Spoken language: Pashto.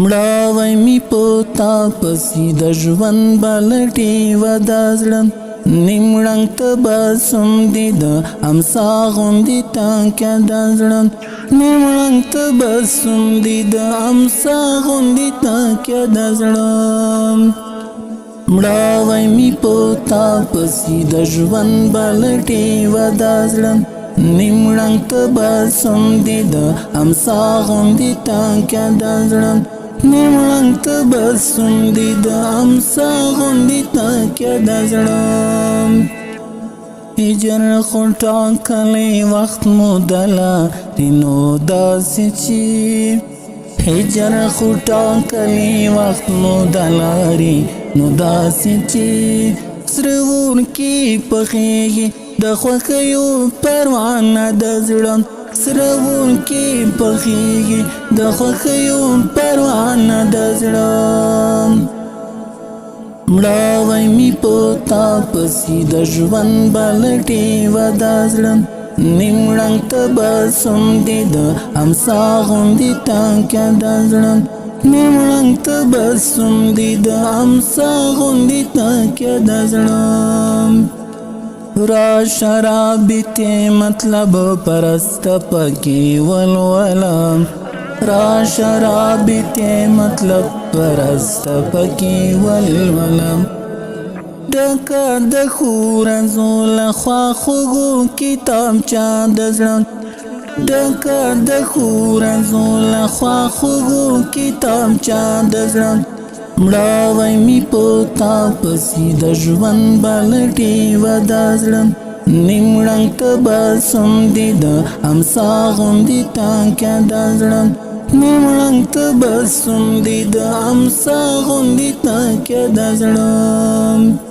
مړاوی می پوتا پسی د ژوند بلټي ودا زړه نیمړنګ تبسم دی د امسا غوندې تاکه د زړه نیمړنګ تبسم دی د امسا غوندې تاکه د زړه مړاوی می پوتا پسی د ژوند بلټي ودا زړه نیمړنګ تبسم دی د امسا غوندې تاکه د زړه نیمړنګ تبسم دی د امسا غوندې تاکه د زړه هجر خو ټاکلی وخت مو دلاري نو داسې چې هجر خو ټاکلی وخت مو دلاري نو داسې چې سره وونکي پخېږي د خوښیو پروانه د زړه سره وونکي پخېږي د خوښیو پروانه د زړه مړاوی می پوتا پسی د ژوند بلټي ودا زړه نیمړنګ تبسم دی د امسا غوندې تاکه د زړه نیمړنګ تبسم دی د امسا غوندې تاکه د زړه را شرابتی مطلب پرست پکی ولولا را شرابتی مطلب پرست پکی ولولا ډکه د ښورځو له خواخوږو کتابچه د زړه ډکه د ښورځو له خواخوږو کتابچه د زړه مړاوی می پوتا پسی د ژوند بلټي ودا زړه نیمړنګ تبسم دی د امسا غوندې تاکه د زړه نیمړنګ تبسم دی د امسا غوندې تاکه د زړه